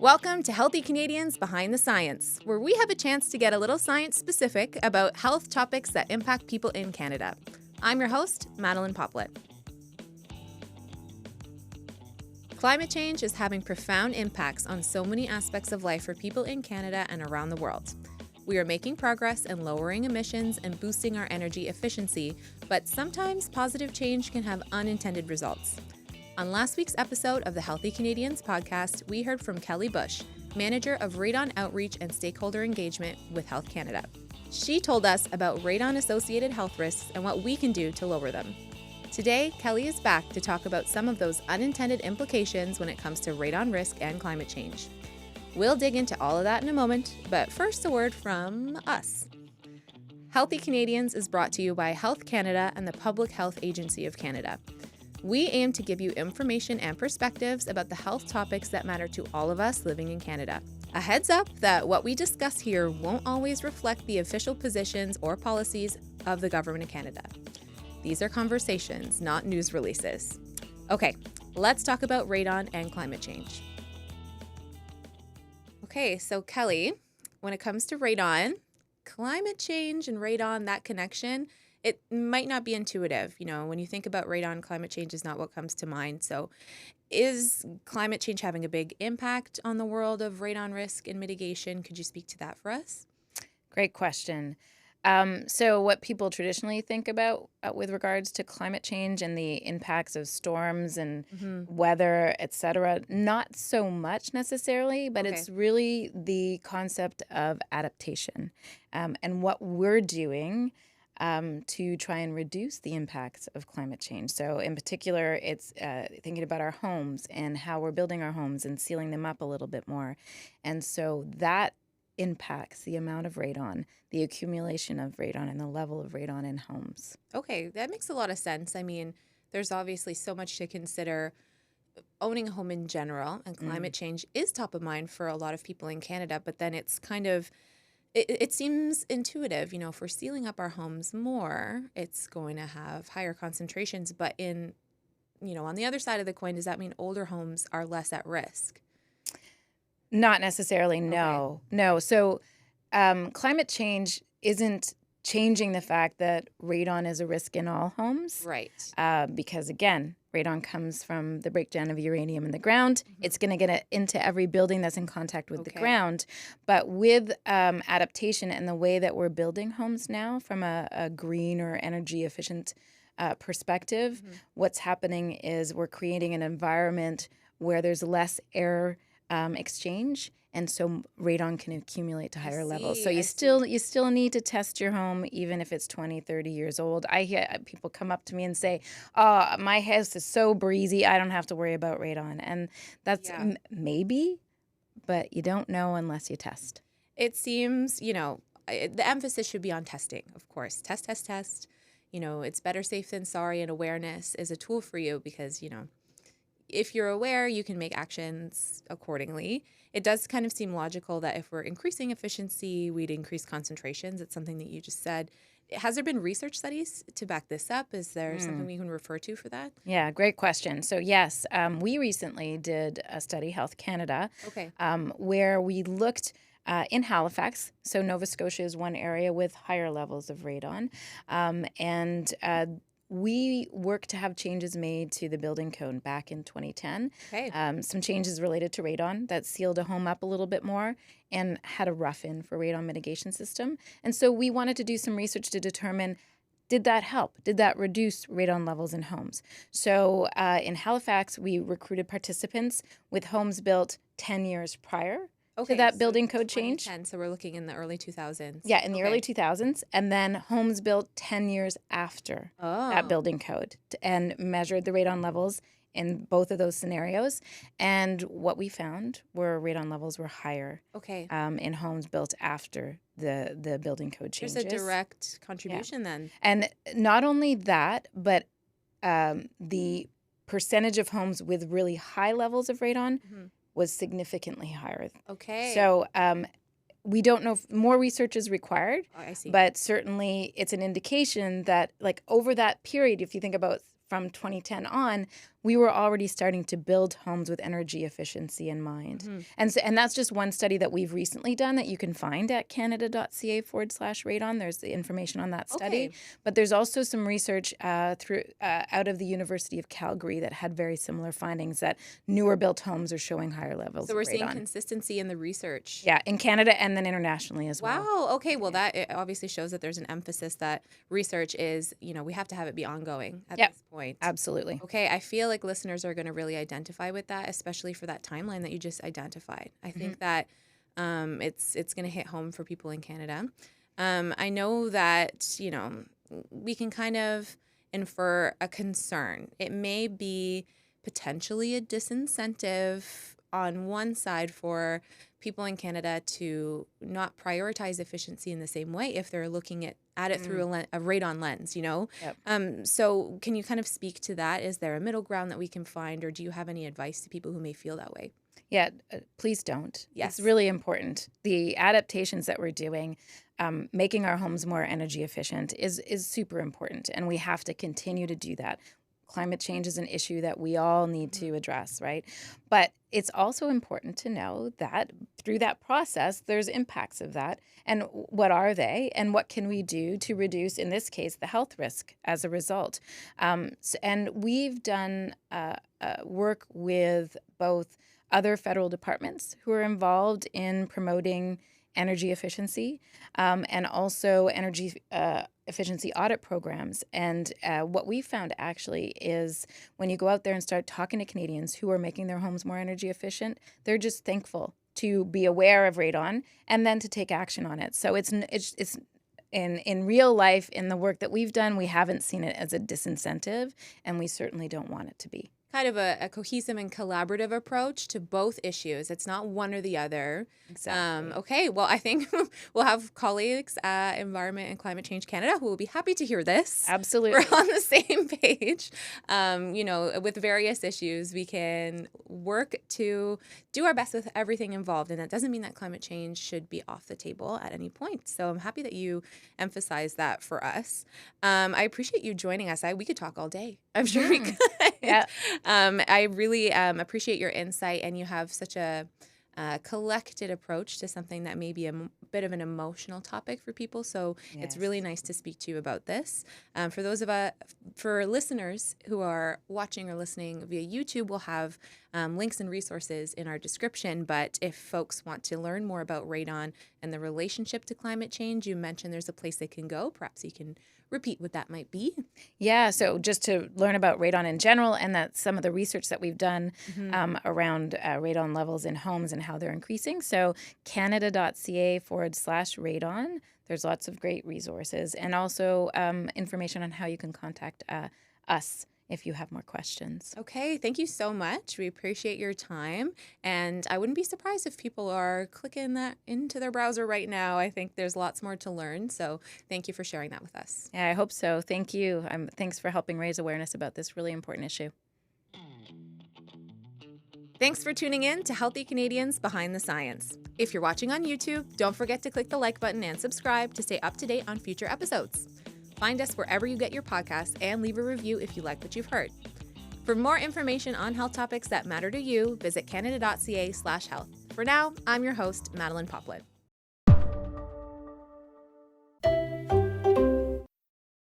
Welcome to Healthy Canadians Behind the Science, where we have a chance to get a little science specific about health topics that impact people in Canada. I'm your host, Madeline Poplett. Climate change is having profound impacts on so many aspects of life for people in Canada and around the world. We are making progress in lowering emissions and boosting our energy efficiency, but sometimes positive change can have unintended results. On last week's episode of the Healthy Canadians podcast, we heard from Kelley Bush, manager of Radon Outreach and Stakeholder Engagement with Health Canada. She told us about radon-associated health risks and what we can do to lower them. Today, Kelley is back to talk about some of those unintended implications when it comes to radon risk and climate change. We'll dig into all of that in a moment, but first a word from us. Healthy Canadians is brought to you by Health Canada and the Public Health Agency of Canada. We aim to give you information and perspectives about the health topics that matter to all of us living in Canada. A heads up that what we discuss here won't always reflect the official positions or policies of the Government of Canada. These are conversations, not news releases. Okay, let's talk about radon and climate change. Okay, so Kelley, when it comes to radon, climate change and radon, that connection, it might not be intuitive. You know, when you think about radon, climate change is not what comes to mind. So is climate change having a big impact on the world of radon risk and mitigation? Could you speak to that for us? Great question. So what people traditionally think about with regards to climate change and the impacts of storms and weather, et cetera, not so much necessarily, but It's really the concept of adaptation and what we're doing to try and reduce the impacts of climate change. So in particular, it's thinking about our homes and how we're building our homes and sealing them up a little bit more. And so that impacts the amount of radon, the accumulation of radon, and the level of radon in homes. Okay, that makes a lot of sense. I mean, there's obviously so much to consider. Owning a home in general and climate change is top of mind for a lot of people in Canada, but then it's kind of it seems intuitive, you know, if we're sealing up our homes more, it's going to have higher concentrations. But on the other side of the coin, does that mean older homes are less at risk? Not necessarily, no. Okay. No. So climate change isn't changing the fact that radon is a risk in all homes. Right. Because, again, radon comes from the breakdown of uranium in the ground. It's going to get into every building that's in contact with the ground. But with adaptation and the way that we're building homes now from a green or energy efficient perspective, what's happening is we're creating an environment where there's less air exchange, and so radon can accumulate to higher levels. So you still need to test your home, even if it's 20, 30 years old. I hear people come up to me and say, "Oh, my house is so breezy, I don't have to worry about radon." And that's maybe, but you don't know unless you test. It seems, the emphasis should be on testing, of course. Test. It's better safe than sorry, and awareness is a tool for you because, if you're aware, you can make actions accordingly. It does kind of seem logical that if we're increasing efficiency, we'd increase concentrations. It's something that you just said. Has there been research studies to back this up? Is there something we can refer to for that? Yeah, great question. So yes, we recently did a study, Health Canada, where we looked in Halifax. So Nova Scotia is one area with higher levels of radon. We worked to have changes made to the building code back in 2010. Some changes related to radon that sealed a home up a little bit more and had a rough-in for radon mitigation system. And so we wanted to do some research to determine, did that help? Did that reduce radon levels in homes? So in Halifax, we recruited participants with homes built 10 years prior to that building code change. So we're looking in the early 2000s. Yeah, in the early 2000s. And then homes built 10 years after that building code and measured the radon levels in both of those scenarios. And what we found were radon levels were higher in homes built after the building code changes. There's a direct contribution then. And not only that, but the percentage of homes with really high levels of radon was significantly higher. So we don't know if more research is required. I see. But certainly it's an indication that, like, over that period, if you think about from 2010 on, we were already starting to build homes with energy efficiency in mind. And that's just one study that we've recently done that you can find at canada.ca/radon. There's the information on that study. Okay. But there's also some research out of the University of Calgary that had very similar findings that newer built homes are showing higher levels So of we're radon. seeing consistency in the research. Yeah, in Canada and then internationally as well. Wow. Okay. Well, that it obviously shows that there's an emphasis that research is, we have to have it be ongoing at this point. Absolutely. Okay. I feel like listeners are going to really identify with that, especially for that timeline that you just identified. I think that it's going to hit home for people in Canada. I know that, we can kind of infer a concern. It may be potentially a disincentive on one side for people in Canada to not prioritize efficiency in the same way if they're looking at it through a radon lens, Yep. So can you kind of speak to that? Is there a middle ground that we can find, or do you have any advice to people who may feel that way? Yeah, please don't. Yes. It's really important. The adaptations that we're doing, making our homes more energy efficient is super important, and we have to continue to do that. Climate change is an issue that we all need to address, right? But it's also important to know that through that process, there's impacts of that. And what are they? And what can we do to reduce, in this case, the health risk as a result? And we've done work with both other federal departments who are involved in promoting energy efficiency and also energy efficiency audit programs. And what we found actually is when you go out there and start talking to Canadians who are making their homes more energy efficient, they're just thankful to be aware of radon and then to take action on it. So it's in real life, in the work that we've done, we haven't seen it as a disincentive, and we certainly don't want it to be. Kind of a cohesive and collaborative approach to both issues. It's not one or the other. Exactly. Okay, well, I think we'll have colleagues at Environment and Climate Change Canada who will be happy to hear this. Absolutely. We're on the same page. With various issues, we can work to do our best with everything involved. And that doesn't mean that climate change should be off the table at any point. So I'm happy that you emphasize that for us. I appreciate you joining us. We could talk all day. I'm sure we could. Yeah. I really appreciate your insight, and you have such a collected approach to something that may be a bit of an emotional topic for people. So it's really nice to speak to you about this. For listeners who are watching or listening via YouTube, we'll have links and resources in our description. But if folks want to learn more about radon and the relationship to climate change, you mentioned there's a place they can go. Perhaps you can repeat what that might be. Yeah, so just to learn about radon in general, and that some of the research that we've done around radon levels in homes and how they're increasing. So canada.ca/radon. There's lots of great resources, and also information on how you can contact us if you have more questions. Okay, thank you so much. We appreciate your time. And I wouldn't be surprised if people are clicking that into their browser right now. I think there's lots more to learn. So thank you for sharing that with us. Yeah, I hope so. Thank you. Thanks for helping raise awareness about this really important issue. Thanks for tuning in to Healthy Canadians Behind the Science. If you're watching on YouTube, don't forget to click the like button and subscribe to stay up to date on future episodes. Find us wherever you get your podcasts and leave a review if you like what you've heard. For more information on health topics that matter to you, visit canada.ca/health. For now, I'm your host, Madeline Poplett.